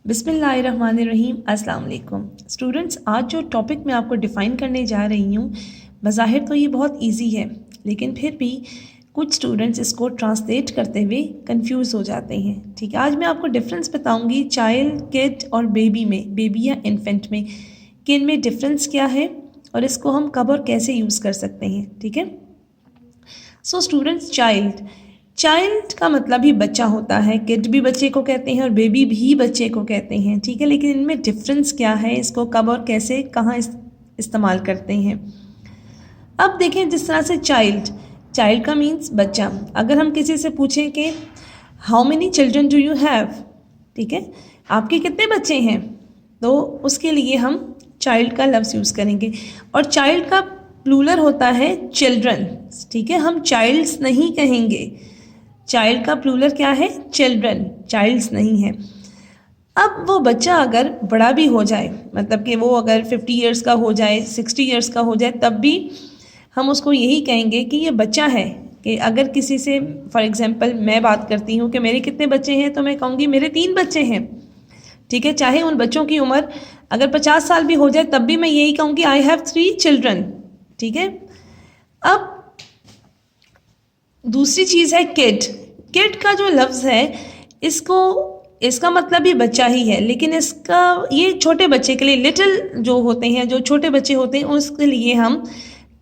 बिस्मिल्लाहिर्रहमानिर्रहीम। अस्सलाम वालेकुम स्टूडेंट्स, आज जो टॉपिक मैं आपको डिफ़ाइन करने जा रही हूँ, बज़ाहिर तो ये बहुत इजी है, लेकिन फिर भी कुछ स्टूडेंट्स इसको ट्रांसलेट करते हुए कंफ्यूज हो जाते हैं। ठीक है, आज मैं आपको डिफरेंस बताऊंगी चाइल्ड, किड और बेबी में, बेबी या इन्फेंट में, कि इनमें डिफरेंस क्या है और इसको हम कब और कैसे यूज़ कर सकते हैं। ठीक है, सो स्टूडेंट्स, चाइल्ड का मतलब ही बच्चा होता है। किड भी बच्चे को कहते हैं और बेबी भी बच्चे को कहते हैं। ठीक है, लेकिन इनमें डिफरेंस क्या है, इसको कब और कैसे कहाँ इस्तेमाल करते हैं। अब देखें, जिस तरह से चाइल्ड का मीन्स बच्चा। अगर हम किसी से पूछें कि how many children do you have, ठीक है, आपके कितने बच्चे हैं, तो उसके लिए हम चाइल्ड का लफ्ज़ यूज़ करेंगे। और चाइल्ड का प्लूरल होता है चिल्ड्रन। ठीक है, हम चाइल्ड्स नहीं कहेंगे। चाइल्ड का प्लूरल क्या है? चिल्ड्रन, चाइल्ड्स नहीं है। अब वो बच्चा अगर बड़ा भी हो जाए, मतलब कि वो अगर 50 ईयर्स का हो जाए, 60 ईयर्स का हो जाए, तब भी हम उसको यही कहेंगे कि ये बच्चा है। कि अगर किसी से, फॉर एग्जांपल मैं बात करती हूँ कि मेरे कितने बच्चे हैं, तो मैं कहूँगी मेरे 3 बच्चे हैं। ठीक है, चाहे उन बच्चों की उम्र अगर 50 साल भी हो जाए, तब भी मैं यही कहूँगी आई हैव 3 चिल्ड्रन। ठीक है, अब दूसरी चीज़ है किड का जो लफ्ज़ है, इसका मतलब भी बच्चा ही है, लेकिन इसका ये छोटे बच्चे के लिए, लिटिल जो होते हैं, जो छोटे बच्चे होते हैं, उसके लिए हम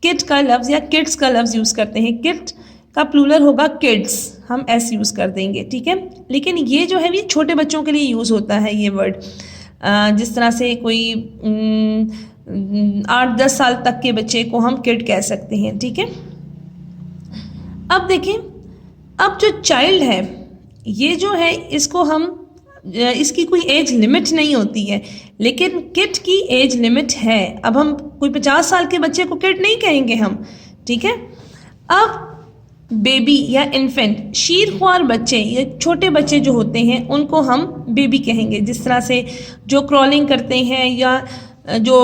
किड का लफ्ज़ या किड्स का लफ्ज़ यूज़ करते हैं। किड का प्लूरल होगा किड्स, हम एस यूज़ कर देंगे। ठीक है, लेकिन ये जो है ये छोटे बच्चों के लिए यूज़ होता है ये वर्ड। जिस तरह से कोई 8-10 साल तक के बच्चे को हम किड कह सकते हैं। ठीक है, अब देखें, अब जो चाइल्ड है, ये जो है, इसको हम, इसकी कोई एज लिमिट नहीं होती है, लेकिन किड की एज लिमिट है। अब हम कोई 50 साल के बच्चे को किड नहीं कहेंगे हम। ठीक है, अब बेबी या इन्फेंट, शीरख्वार बच्चे या छोटे बच्चे जो होते हैं, उनको हम बेबी कहेंगे। जिस तरह से जो क्रॉलिंग करते हैं या जो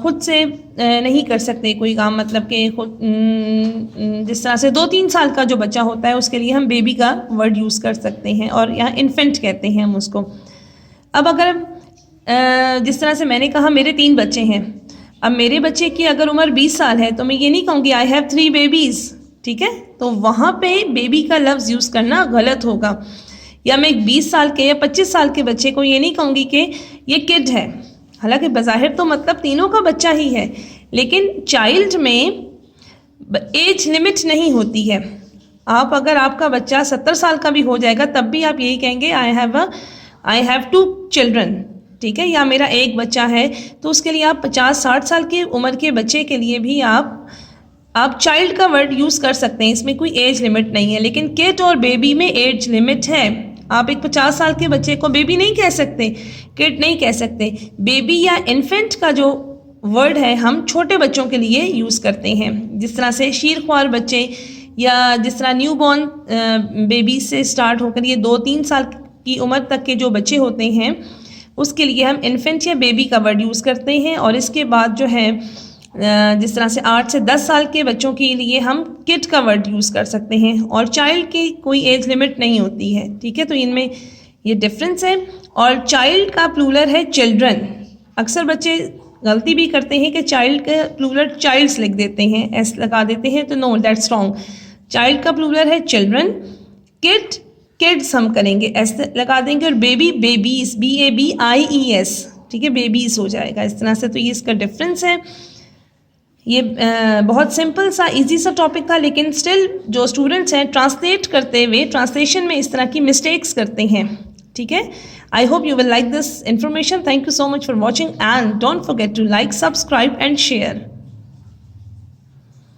खुद से नहीं कर सकते कोई काम, मतलब कि खुद, जिस तरह से 2-3 साल का जो बच्चा होता है, उसके लिए हम बेबी का वर्ड यूज़ कर सकते हैं, और यहाँ इन्फेंट कहते हैं हम उसको। अब अगर जिस तरह से मैंने कहा मेरे 3 बच्चे हैं, अब मेरे बच्चे की अगर उम्र 20 साल है, तो मैं ये नहीं कहूँगी आई हैव 3 बेबीज़। ठीक है, तो वहाँ पे बेबी का लफ्ज़ यूज़ करना गलत होगा। या मैं 20 साल के या 25 साल के बच्चे को ये नहीं कहूँगी कि ये किड है, हालांकि बज़ाहिर तो मतलब तीनों का बच्चा ही है, लेकिन चाइल्ड में एज लिमिट नहीं होती है। आप अगर आपका बच्चा 70 साल का भी हो जाएगा, तब भी आप यही कहेंगे आई हैव 2 चिल्ड्रन। ठीक है, या मेरा एक बच्चा है, तो उसके लिए आप 50-60 साल की उम्र के बच्चे के लिए भी आप चाइल्ड का वर्ड यूज़ कर सकते हैं। इसमें कोई एज लिमिट नहीं है, लेकिन किड और बेबी में एज लिमिट है। आप एक 50 साल के बच्चे को बेबी नहीं कह सकते, किड नहीं कह सकते। बेबी या इन्फेंट का जो वर्ड है, हम छोटे बच्चों के लिए यूज़ करते हैं। जिस तरह से शीरख्वार बच्चे, या जिस तरह न्यूबॉर्न बेबी से स्टार्ट होकर ये 2-3 साल की उम्र तक के जो बच्चे होते हैं, उसके लिए हम इन्फेंट या बेबी का वर्ड यूज़ करते हैं। और इसके बाद जो है, जिस तरह से 8 से 10 साल के बच्चों के लिए हम किड का वर्ड यूज़ कर सकते हैं, और चाइल्ड की कोई एज लिमिट नहीं होती है। ठीक है, तो इनमें ये डिफरेंस है। और चाइल्ड का प्लूरल है चिल्ड्रन। अक्सर बच्चे गलती भी करते हैं कि चाइल्ड का प्लूरल चाइल्ड्स लिख देते हैं, एस लगा देते हैं, तो नो, दैट्स रॉन्ग। चाइल्ड का प्लूरल है चिल्ड्रन, किड किड्स हम करेंगे, एस लगा देंगे, और बेबी बेबीज, BABIES। ठीक है, बेबीज हो जाएगा इस तरह से। तो ये इसका डिफरेंस है। ये बहुत सिंपल सा इजी सा टॉपिक था, लेकिन स्टिल जो स्टूडेंट्स हैं, ट्रांसलेट करते हुए ट्रांसलेशन में इस तरह की मिस्टेक्स करते हैं। ठीक है, I hope you will like this information. Thank you so much for watching, and don't forget to like, subscribe and share.